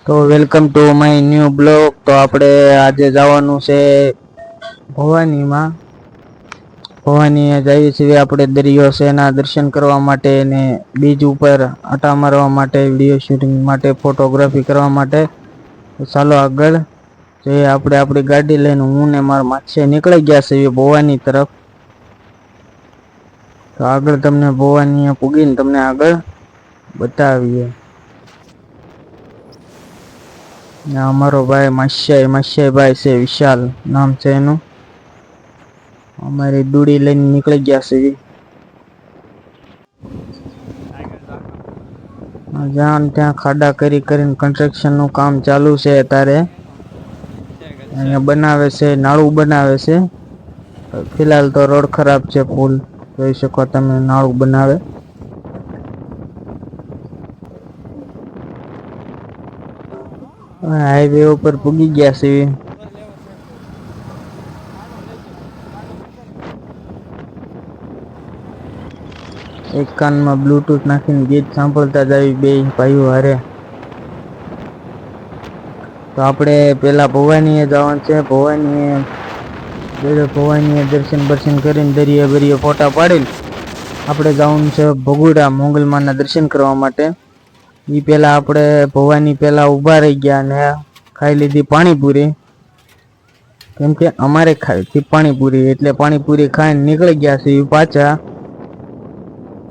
તો welcome to my new blog. તો આપણે આજે જવાનું છે ભવાનીમાં. ભવાની જઈએ છીએ આપણે દરિયો છે એના દર્શન કરવા માટે ને બીચ ઉપર આટા મારવા માટે, વિડીયો શૂટિંગ માટે, ફોટોગ્રાફી કરવા માટે. તો ચાલો આગળ જે આપણે આપણી ગાડી લઈને હું ને મારા માછે નીકળી ગયા છે ભવાની તરફ. તો આગળ તમને ભવાની પૂગીને તમને આગળ બતાવીએ. અમારો ભાઈ માસ્યાઈ ભાઈ છે, વિશાલ નામ છે એનું. અમારી દૂડી લઈને નીકળી ગયા છે. જ્યાં ત્યાં ખાડા કરીને કન્સ્ટ્રક્શન નું કામ ચાલુ છે અત્યારે. અહીંયા બનાવે છે, નાળું બનાવે છે. ફિલહાલ તો રોડ ખરાબ છે, પુલ જોઈ શકો તમે, નાળું બનાવે. હાઈવે ઉપર પૂગી ગયા છે. એક કાનમાં બ્લૂટૂથ નાખીને ગીત સાંભળતા જ આવી બે ભાઈઓ હારે. તો આપણે પેલા ભવાની જવાનું છે. ભવાની દર્શન કરીને દરિયા ફોટા પાડીને આપણે જવાનું છે ભગુડા મોગલમાના દર્શન કરવા માટે. એ પેલા આપણે ભવાની પેલા ઊભા રહી ગયા અને ખાઈ લીધી પાણીપુરી. કેમ કે અમારે ખાઈ પાણીપુરી, એટલે પાણીપુરી ખાઈને નીકળી ગયા છે પાછા.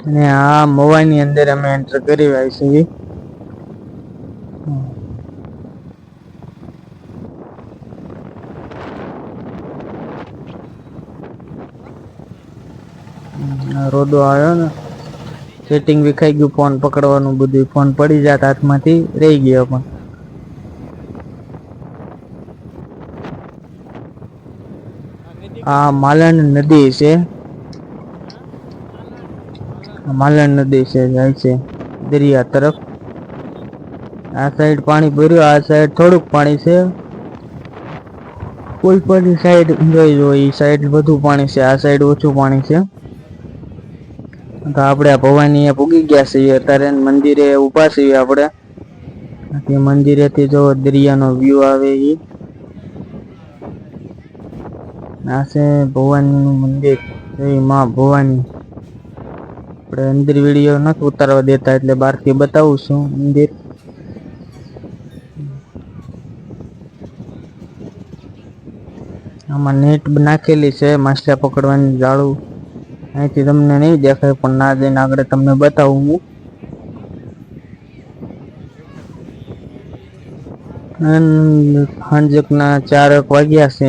અને આ ભવાની અંદર અમે એન્ટર કરી આવી છીએ. રોડો આવ્યો ને, સેટિંગ વિખાઈ ગયું ફોન પકડવાનું, બધું ફોન પડી જાત હાથમાંથી રહી ગયો. પણ આ માલણ નદી છે, માલણ નદી છે, જાય છે દરિયા તરફ. આ સાઈડ પાણી ભર્યું, આ સાઈડ થોડુંક પાણી છે. કોઈ પણ સાઈડ જોઈ જો, એ સાઈડ વધુ પાણી છે, આ સાઈડ ઓછું પાણી છે. તો આપણે આ ભવાની પૂગી ગયા છીએ અત્યારે, મંદિરે ઊભા છીએ આપણે. મંદિરેથી જો દરિયાનો વ્યૂ આવે. આ છે ભવાની નું મંદિર, માં ભવાની. આપણે અંદર વિડીયો નથી ઉતારવા દેતા એટલે બહારથી બતાવું છું મંદિર. આમાં નેટ નાખેલી છે માછલા પકડવાની, જાળું. અહીંથી તમને નહીં દેખાય પણ ના જઈને આગળ તમને બતાવું હું. સાંજકના 4 વાગ્યા છે,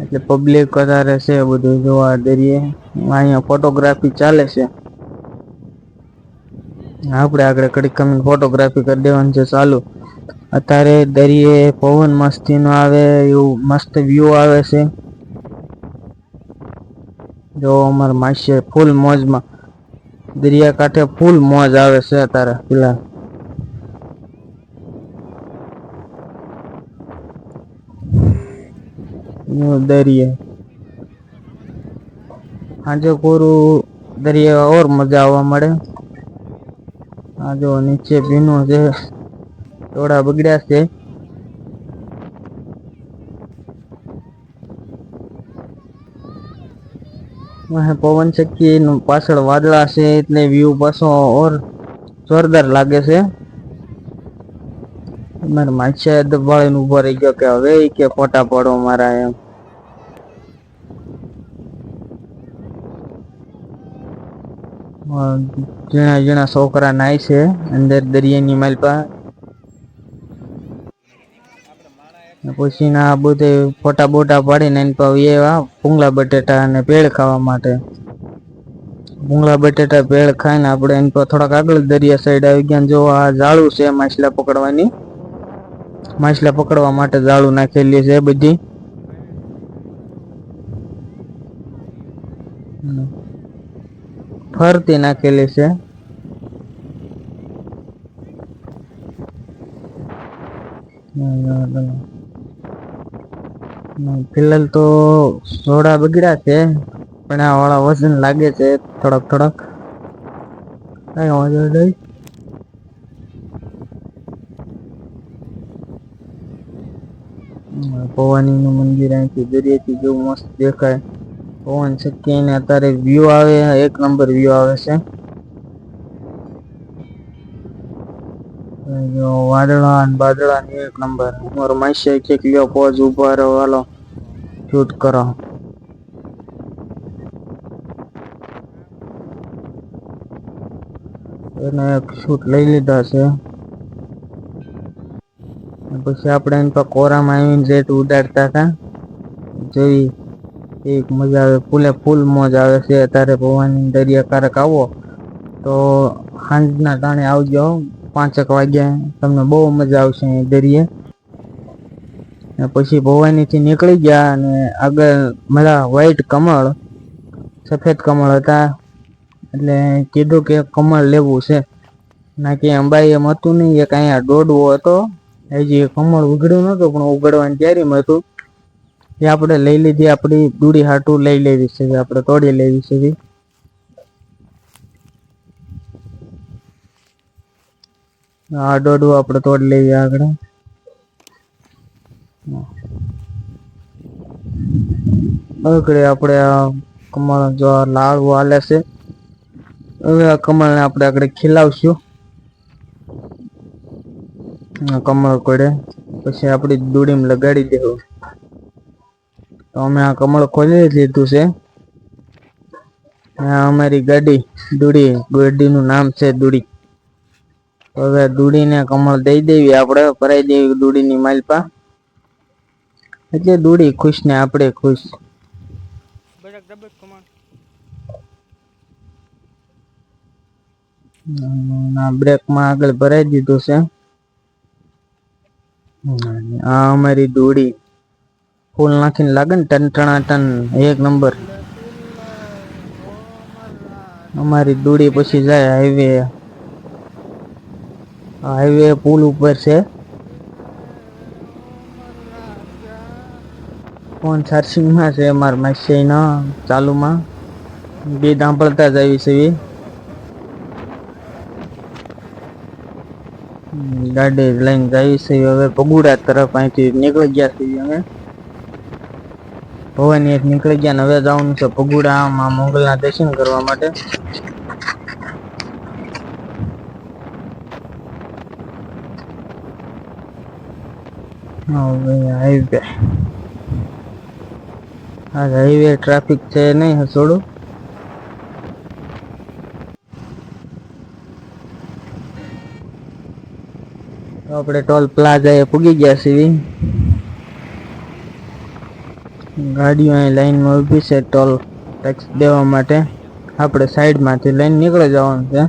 એટલે પબ્લિક વધારે છે બધું જોવા દરિયે. અહીંયા ફોટોગ્રાફી ચાલે છે. આપણે આગળ કડીક કમીને ફોટોગ્રાફી કરી દેવાની છે ચાલુ. અત્યારે દરિયે પવન મસ્તી નો આવે એવું મસ્ત વ્યૂ આવે છે. જો અમારા માસી ફૂલ મોજમાં, દરિયા કાંઠે ફૂલ મોજ આવે છે અત્યારે ફિલહાલ. દરિયા આજે પૂરું દરિયા ઓર મજા આવવા મળે. આ જો નીચે ભીનું છે, થોડા બગડ્યા છે. પવન ચક્કી પાછળ વાદળા છે એટલે વ્યૂ પાછો ઓર જોરદાર લાગે છે. મારા માછા દબાવીને ઉભો રહી ગયો કે હવે કે ફોટા પાડો મારા એમ. ઝીણા છોકરા નાય છે અંદર દરિયાની માલપા. પછી ના બધે ફોટા બોટા પાડીને એની પર એવા ભૂંગળા બટેટા અને ભેળ ખાવા માટે. ભૂંગળા બટેટા ભેળ ખાઈને આપણે એની પર થોડાક આગળ દરિયા સાઈડ આવી ગયા. જો આ જાળું છે માછલા પકડવાની, માછલા પકડવા માટે જાળું નાખેલી છે બધી. ફરતી નાખેલી છે. ફિલહાલ તો થોડા બગડ્યા છે પણ આ વાળા વજન લાગે છે થોડાક. કઈ વાંધો નહીં. ભવાનીનું મંદિર અહીંથી દરિયેથી જેવું મસ્ત દેખાય. પવન શક્તિ ને અત્યારે વ્યૂ આવે, એક નંબર વ્યૂ આવે છે. વાદળા ને બાદળા ને એક નંબર. મારો માસી કે લ્યો પોઝ ઉભા રહો, હાલો શૂટ કરો. એને એક શૂટ લઈ લીધા છે. પછી આપણે એની પર કોરામાં આવીને જેટ ઉડાડતા હતા, જોઈ એક મજા આવે, ફૂલ મોજ આવે છે. અત્યારે ભવાની દરિયા કારક આવો તો સાંજના ટાણે આવજો, 5 વાગ્યા, તમને બહુ મજા આવશે દરિયે. પછી ભવાની થી નીકળી ગયા અને આગળ મારા વ્હાઈટ કમળ, સફેદ કમળ હતા, એટલે કીધું કે કમળ લેવું છે. ના કે અંબાઈ એમ હતું નહીં, એક અહીંયા દોડવો હતો, હજી કમળ ઉગડ્યું નતું પણ ઉગડવાની તૈયારીમાં હતું. એ આપણે લઈ લીધી, આપણી દૂડી હાટું લઈ લેવી છે, આપણે તોડી લેવી છે. આ દોડવું આપણે તોડી લઈએ આગળ. આગળ આપણે આ કમળ જો લાડવું હાલે છે. હવે આ કમળને આપણે આગળ ખીલાવશું. કમળ કોડે પછી આપણી દૂડીમાં લગાડી દેવું. તો અમે આ કમળ ખોલી લીધું છે. આ અમારી ગાડી ગાડીનું નામ છે દૂડી. હવે દૂડીને કમળ દઈ દેવી, આપણે ભરાઈ દેવી દૂડીની માલપા, એટલે દૂડી ખુશ ને આપણે ખુશ. બ્રેકમાં આગળ ભરાઈ દીધું છે. આ અમારી દૂડી ફૂલ નાખીને લાગે ને ટન, એક નંબર. અમારી દૂડી પછી જાય હાઈવે પુલ ઉપર છે. ફોન ચાર્જિંગમાં છે મારા માસીના ચાલુમાં, ગીત સાંભળતા જ આવી છે. ગાડી લઈને જઈ છે હવે પગુડા તરફ. અહીંથી નીકળી ગયા છીએ અમે, ભવાની નીકળી ગયા ને હવે જવાનું છે પગુડામાં મોગલના દર્શન કરવા માટે. હાઈવે હાઈવે ટ્રાફિક છે નહીં હસોડું. આપણે ટોલ પ્લાઝા એ પૂગી ગયા છીએ. ગાડીઓ અહીં લાઈનમાં ઊભી છે ટોલ ટેક્સ દેવા માટે. આપણે સાઈડમાંથી લઈને નીકળી જવાનું છે.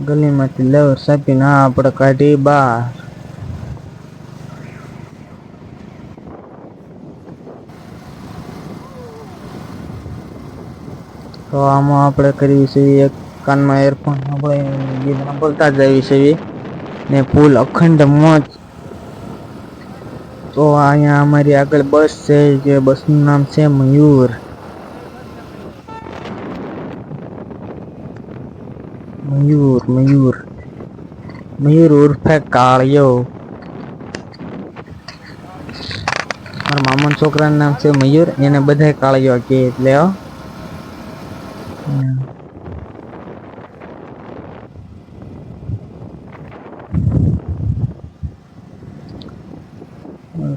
ગલીમાંથી લેવર સાપીને આપણે કાઢી બહાર. તો આમાં આપણે કરીએ છીએ એક કાનમાં એરફોન આપણે ગીત સાંભળતા જ આવી છીએ ને ફૂલ અખંડ મોજ. તો અહીંયા અમારી આગળ બસ છે, જે બસનું નામ છે મયુર. મયુર ઉર્ફે કાળિયો. મારા મામાના છોકરાનું નામ છે મયુર, એને બધા કાળિયો કે એટલે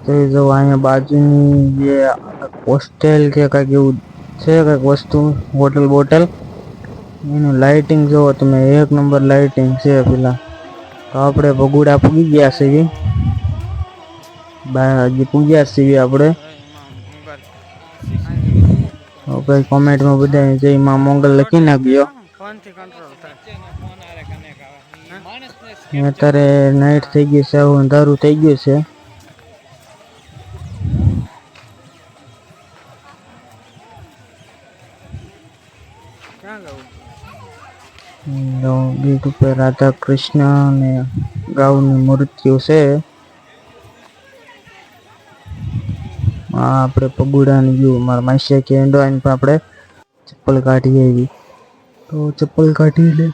તો જો અહીંયા બાજુની જે હોસ્ટેલ કે કંઈક એવું છે, કંઈક વસ્તુ હોટલ બોટલ, એનું લાઇટિંગ જોવો તમે, એક નંબર લાઇટિંગ છે પેલા. તો આપણે ભગુડા પૂગી ગયા છીએ, હજી પૂગ્યા છીએ આપણે. ભાઈ કોમેન્ટમાં બધા જય માં મોંગલ લખી નાખ્યો. અત્યારે નાઇટ થઈ ગઈ છે, અંધારું થઈ ગયું છે. ગેટ ઉપર રાધા કૃષ્ણ અને ગાઉની મૂર્તિઓ છે. આપણે પગુડાની વ્યૂ મારા માસી કે એન્ડો આવીને આપણે ચપ્પલ કાઢી આવી, તો ચપ્પલ કાઢી લે.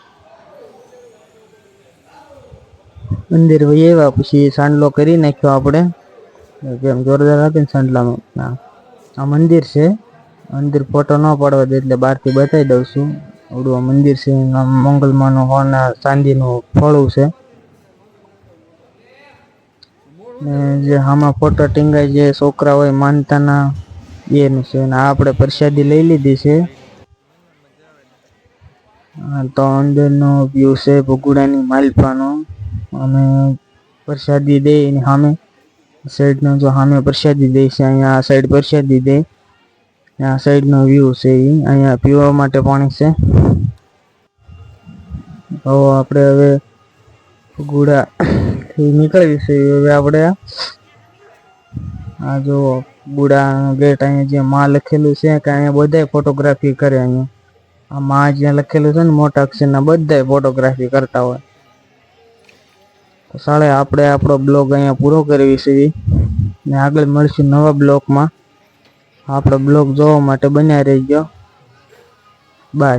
મંદિર વહી આવ્યા પછી સાંડલો કરી નાખ્યો આપણે. કેમ જોરદાર હતી ને સાંડલામાં. આ મંદિર છે. મંદિર ફોટો ન પાડવા દે એટલે બહારથી બતાવી દઉં છું. આવડું આ મંદિર છે. મંગલમાનું હોના ચાંદીનું ફળું છે. ને જે આમાં ફોટો ટીંગાય જે છોકરા હોય માનતાના એનું છે. ને આપણે પ્રસાદી લઈ લીધી છે. તો અંદરનો વ્યૂ છે ભગુડાની માલપાનો. અને પ્રસાદી દે એની સામે સાઈડનો જો સામે પ્રસાદી દે છે. અહીંયા આ સાઈડ પ્રસાદી દે. આ સાઈડનો વ્યૂ છે. અહીંયા પીવા માટે પાણી છે. તો આપણે હવે ભગુડા નીકળવી છે. હવે આપણે આ જો બુડા ગેટ અહીંયા જે માં લખેલું છે કે અહીંયા બધાય ફોટોગ્રાફી કરે. અહીંયા આ માં જ્યાં લખેલું છે ને મોટા અક્ષરના બધાય ફોટોગ્રાફી કરતા હોય. તો સાળે આપણે આપણો બ્લોગ અહીંયા પૂરો કરવી છે. ને આગળ મળશું નવા બ્લોગમાં. આપણો બ્લોગ જોવા માટે બન્યા રહેજો. બાય.